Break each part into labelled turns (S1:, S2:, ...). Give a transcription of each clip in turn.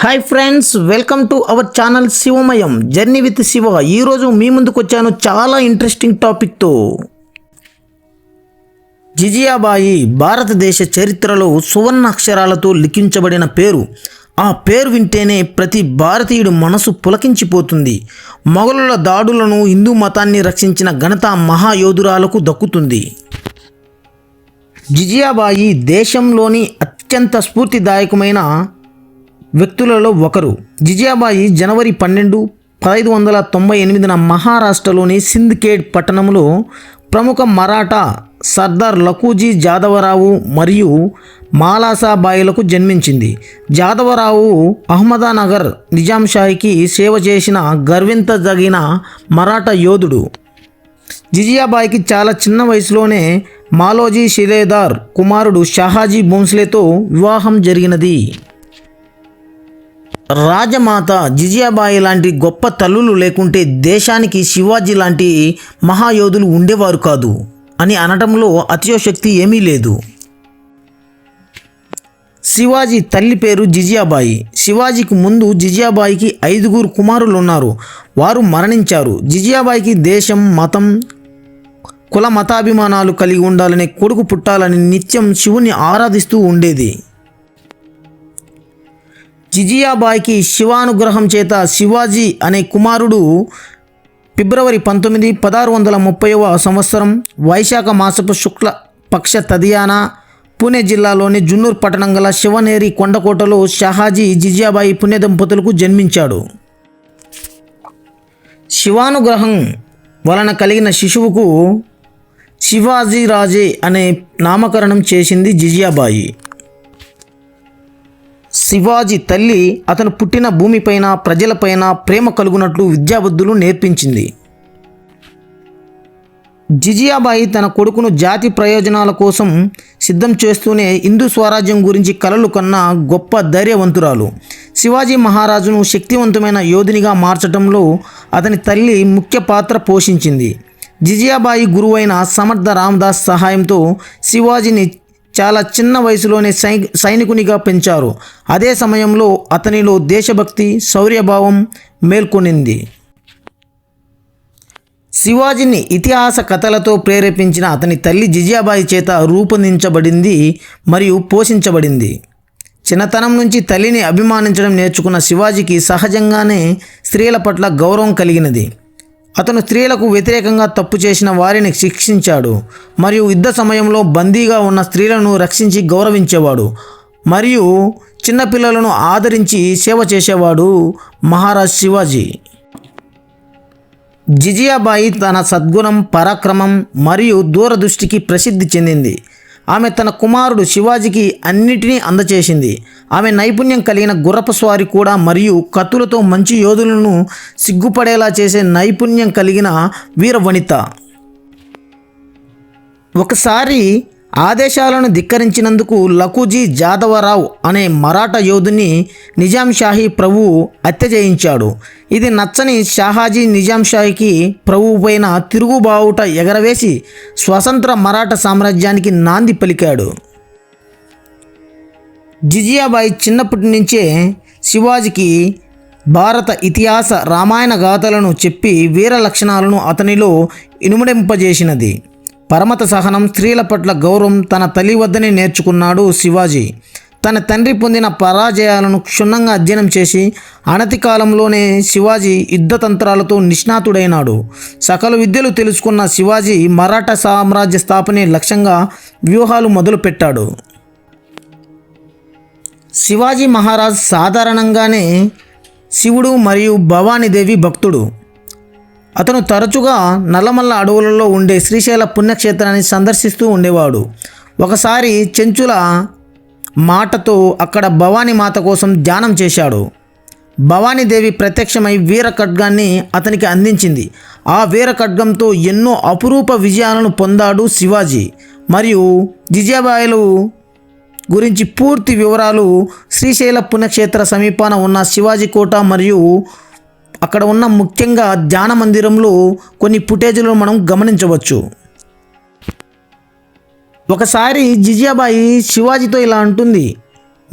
S1: Hi friends, welcome to our channel Shivamayam journey with Shiva. ఈరోజు మీ ముందుకు వచ్చాను చాలా ఇంట్రెస్టింగ్ టాపిక్తో. జిజియాబాయి భారతదేశ చరిత్రలో సువర్ణ అక్షరాలతో లిఖించబడిన పేరు. ఆ పేరు వింటేనే ప్రతి భారతీయుడు మనసు పులకించిపోతుంది. మొఘలుల దాడులను హిందూ మతాన్ని రక్షించిన ఘనత మహాయోధురాలకు దక్కుతుంది. జిజియాబాయి దేశంలోని అత్యంత స్ఫూర్తిదాయకమైన వ్యక్తులలో ఒకరు. జిజియాబాయి జనవరి 12, 1598 మహారాష్ట్రలోని సింద్ఖేడ్ పట్టణంలో ప్రముఖ మరాఠా సర్దార్ లఖూజీ జాదవరావు మరియు మాలాసాబాయిలకు జన్మించింది. జాదవరావు అహ్మదానగర్ నిజాంషాహీకి సేవ చేసిన గర్వించదగిన మరాఠా యోధుడు. జిజియాబాయికి చాలా చిన్న వయసులోనే మాలోజీ షిలేదార్ కుమారుడు షాహాజీ భోంస్లేతో వివాహం జరిగినది. రాజమాత జిజియాబాయి లాంటి గొప్ప తల్లులు లేకుంటే దేశానికి శివాజీ లాంటి మహాయోధులు ఉండేవారు కాదు అని అనటంలో అతిశయోక్తి ఏమీ లేదు. శివాజీ తల్లి పేరు జిజియాబాయి. శివాజీకి ముందు జిజియాబాయికి 5 కుమారులు ఉన్నారు. వారు మరణించారు. జిజియాబాయికి దేశం, మతం, కుల మతాభిమానాలు కలిగి ఉండాలని, కొడుకు పుట్టాలని నిత్యం శివుని ఆరాధిస్తూ ఉండేది. జిజియాబాయికి శివానుగ్రహం చేత శివాజీ అనే కుమారుడు ఫిబ్రవరి 19, 1630వ సంవత్సరం వైశాఖ మాసపు శుక్ల పక్ష తదియాన పూణే జిల్లాలోని జున్నూర్ పట్టణం గల శివనేరి కొండకోటలో షాహాజీ జిజియాబాయి పుణ్య దంపతులకు జన్మించాడు. శివానుగ్రహం వలన కలిగిన శిశువుకు శివాజీరాజే అనే నామకరణం చేసింది జిజియాబాయి. శివాజీ తల్లి అతను పుట్టిన భూమిపైన, ప్రజలపైన ప్రేమ కలుగునట్లు విద్యాబుద్ధులు నేర్పించింది. జిజియాబాయి తన కొడుకును జాతి ప్రయోజనాల కోసం సిద్ధం చేస్తూనే హిందూ స్వరాజ్యం గురించి కలలు కన్న గొప్ప ధైర్యవంతురాలు. శివాజీ మహారాజును శక్తివంతమైన యోధునిగా మార్చడంలో అతని తల్లి ముఖ్య పాత్ర పోషించింది. జిజియాబాయి గురువైన సమర్థ రామదాస్ సహాయంతో శివాజీని చాలా చిన్న వయసులోనే సైనికునిగా పెంచారు. అదే సమయంలో అతనిలో దేశభక్తి, శౌర్యభావం మేల్కొనింది. శివాజీని ఇతిహాస కథలతో ప్రేరేపించిన అతని తల్లి జిజియాబాయి చేత రూపొందించబడింది మరియు పోషించబడింది. చిన్నతనం నుంచి తల్లిని అభిమానించడం నేర్చుకున్న శివాజీకి సహజంగానే స్త్రీల పట్ల గౌరవం కలిగినది. అతను స్త్రీలకు వ్యతిరేకంగా తప్పు చేసిన వారిని శిక్షించాడు మరియు యుద్ధ సమయంలో బందీగా ఉన్న స్త్రీలను రక్షించి గౌరవించేవాడు మరియు చిన్నపిల్లలను ఆదరించి సేవ చేసేవాడు మహారాజ్ శివాజీ. జిజియాబాయి తన సద్గుణం, పరాక్రమం మరియు దూరదృష్టికి ప్రసిద్ధి చెందింది. ఆమె తన కుమారుడు శివాజీకి అన్నిటినీ అందచేసింది. ఆమె నైపుణ్యం కలిగిన గుర్రపు స్వారీ కూడా మరియు కత్తులతో మంచి యోధులను సిగ్గుపడేలా చేసే నైపుణ్యం కలిగిన వీరవనిత. ఒకసారి ఆదేశాలను ధిక్కరించినందుకు లఖూజీ జాదవరావు అనే మరాఠా యోధుని నిజాంషాహీ ప్రభువు హత్య చేయించాడు. ఇది నచ్చని షాహాజీ నిజాంషాహీకి ప్రభువు పైన తిరుగుబావుట ఎగరవేసి స్వతంత్ర మరాఠా సామ్రాజ్యానికి నాంది పలికాడు. జిజియాబాయి చిన్నప్పటి నుంచే శివాజీకి భారత ఇతిహాస, రామాయణ గాథలను చెప్పి వీర లక్షణాలను అతనిలో ఇనుమడింపజేసినది. పరమత సహనం, స్త్రీల పట్ల గౌరవం తన తల్లి వద్దనే నేర్చుకున్నాడు శివాజీ. తన తండ్రి పొందిన పరాజయాలను క్షుణ్ణంగా అధ్యయనం చేసి అనతి కాలంలోనే శివాజీ యుద్ధతంత్రాలతో నిష్ణాతుడైనాడు. సకల విద్యలు తెలుసుకున్న శివాజీ మరాఠా సామ్రాజ్య స్థాపనే లక్ష్యంగా వ్యూహాలు మొదలుపెట్టాడు. శివాజీ మహారాజ్ సాధారణంగానే శివుడు మరియు భవానీదేవి భక్తుడు. అతను తరచుగా నల్లమల్ల అడవులలో ఉండే శ్రీశైల పుణ్యక్షేత్రాన్ని సందర్శిస్తూ ఉండేవాడు. ఒకసారి చెంచుల మాటతో అక్కడ భవానీ మాత కోసం ధ్యానం చేశాడు. భవానీదేవి ప్రత్యక్షమై వీర ఖడ్గాన్ని అతనికి అందించింది. ఆ వీర ఖడ్గంతో ఎన్నో అపురూప విజయాలను పొందాడు శివాజీ. మరియు జిజియాబాయిలు గురించి పూర్తి వివరాలు శ్రీశైల పుణ్యక్షేత్ర సమీపాన ఉన్న శివాజీ కోట మరియు అక్కడ ఉన్న ముఖ్యంగా ధ్యాన మందిరంలో కొన్ని ఫుటేజ్లను మనం గమనించవచ్చు. ఒకసారి జిజియాబాయి శివాజీతో ఇలా అంటుంది,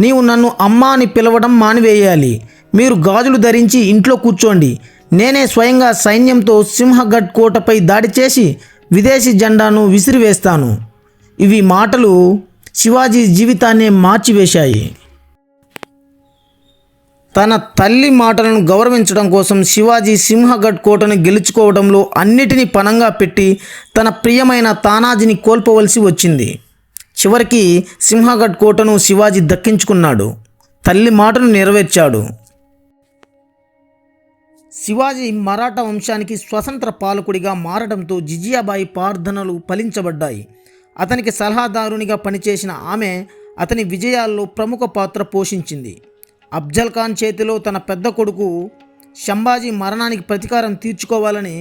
S1: నీవు నన్ను అమ్మా అని పిలవడం మానివేయాలి. మీరు గాజులు ధరించి ఇంట్లో కూర్చోండి. నేనే స్వయంగా సైన్యంతో సింహగఢ్ కోటపై దాడి చేసి విదేశీ జెండాను విసిరివేస్తాను. ఇవి మాటలు శివాజీ జీవితాన్నే మార్చివేశాయి. తన తల్లి మాటలను గౌరవించడం కోసం శివాజీ సింహగఢ్ కోటను గెలుచుకోవడంలో అన్నిటినీ పణంగా పెట్టి తన ప్రియమైన తానాజీని కోల్పోవలసి వచ్చింది. చివరికి సింహగఢ్ కోటను శివాజీ దక్కించుకున్నాడు. తల్లి మాటను నెరవేర్చాడు. శివాజీ మరాఠా వంశానికి స్వతంత్ర పాలకుడిగా మారడంతో జిజియాబాయి ప్రార్థనలు ఫలించబడ్డాయి. అతనికి సలహాదారునిగా పనిచేసిన ఆమె అతని విజయాల్లో ప్రముఖ పాత్ర పోషించింది. అఫ్జల్ ఖాన్ చేతిలో తన పెద్ద కొడుకు సంభాజీ మరణానికి ప్రతీకారం తీర్చుకోవాలని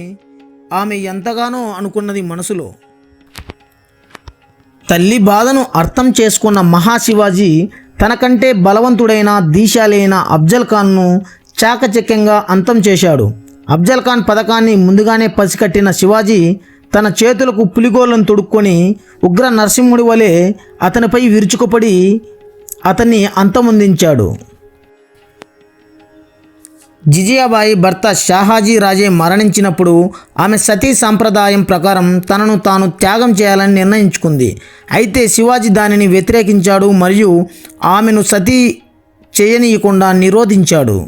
S1: ఆమె ఎంతగానో అనుకున్నది మనసులో. తల్లి బాధను అర్థం చేసుకున్న మహాశివాజీ తనకంటే బలవంతుడైన దీశాలైన అఫ్జల్ ఖాన్ను చాకచక్యంగా అంతం చేశాడు. అఫ్జల్ ఖాన్ పథకాన్ని ముందుగానే పసికట్టిన శివాజీ తన చేతులకు పులిగోళ్లను తొడుక్కొని ఉగ్ర నరసింహుడి వలె అతనిపై విరుచుకుపడి అతన్ని అంతమొందించాడు. జిజియాబాయి భర్త షాహాజీ రాజే మరణించినప్పుడు ఆమె సతీ సాంప్రదాయం ప్రకారం తనను తాను త్యాగం చేయాలని నిర్ణయించుకుంది. అయితే శివాజీ దానిని వ్యతిరేకించాడు మరియు ఆమెను సతీ చేయనీయకుండా నిరోధించాడు.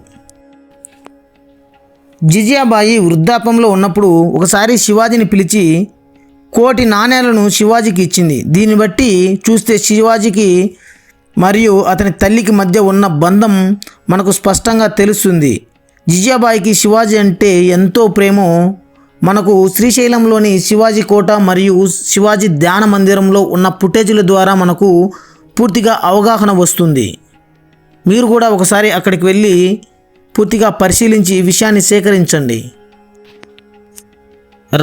S1: జిజియాబాయి వృద్ధాప్యంలో ఉన్నప్పుడు ఒకసారి శివాజీని పిలిచి 1,000,000 నాణేలను శివాజీకి ఇచ్చింది. దీన్ని బట్టి చూస్తే శివాజీకి మరియు అతని తల్లికి మధ్య ఉన్న బంధం మనకు స్పష్టంగా తెలుస్తుంది. జిజియాబాయికి శివాజీ అంటే ఎంతో ప్రేమో మనకు శ్రీశైలంలోని శివాజీ కోట మరియు శివాజీ ధ్యాన మందిరంలో ఉన్న ఫుటేజీల ద్వారా మనకు పూర్తిగా అవగాహన వస్తుంది. మీరు కూడా ఒకసారి అక్కడికి వెళ్ళి పూర్తిగా పరిశీలించి ఈ విషయాన్ని సేకరించండి.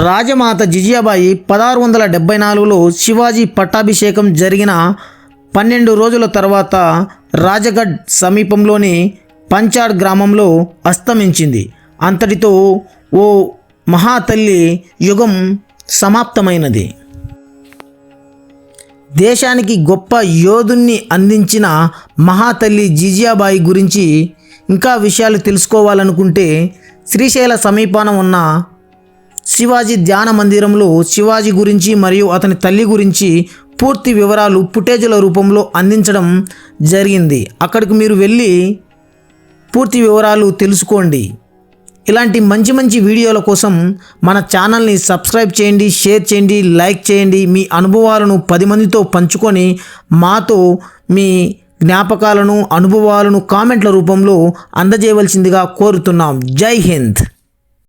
S1: రాజమాత జిజియాబాయి 1674లో శివాజీ పట్టాభిషేకం జరిగిన 12 రోజుల తర్వాత రాజగఢ్ సమీపంలోని పంచాడ్ గ్రామంలో అస్తమించింది. అంతటితో ఓ మహాతల్లి యుగం సమాప్తమైనది. దేశానికి గొప్ప యోధుణ్ణి అందించిన మహాతల్లి జిజియాబాయి గురించి ఇంకా విషయాలు తెలుసుకోవాలనుకుంటే శ్రీశైల సమీపాన ఉన్న శివాజీ ధ్యాన మందిరంలో శివాజీ గురించి మరియు అతని తల్లి గురించి పూర్తి వివరాలు ఫుటేజీల రూపంలో అందించడం జరిగింది. అక్కడికి మీరు వెళ్ళి పూర్తి వివరాలు తెలుసుకోండి. ఇలాంటి మంచి మంచి వీడియోల కోసం మన ఛానల్ని సబ్స్క్రైబ్ చేయండి, షేర్ చేయండి, లైక్ చేయండి. మీ అనుభవాలను 10 మందితో పంచుకొని మాతో మీ జ్ఞాపకాలను అనుభవాలను కామెంట్ల రూపంలో అందజేయవలసిందిగా కోరుతున్నాం. జై హింద్.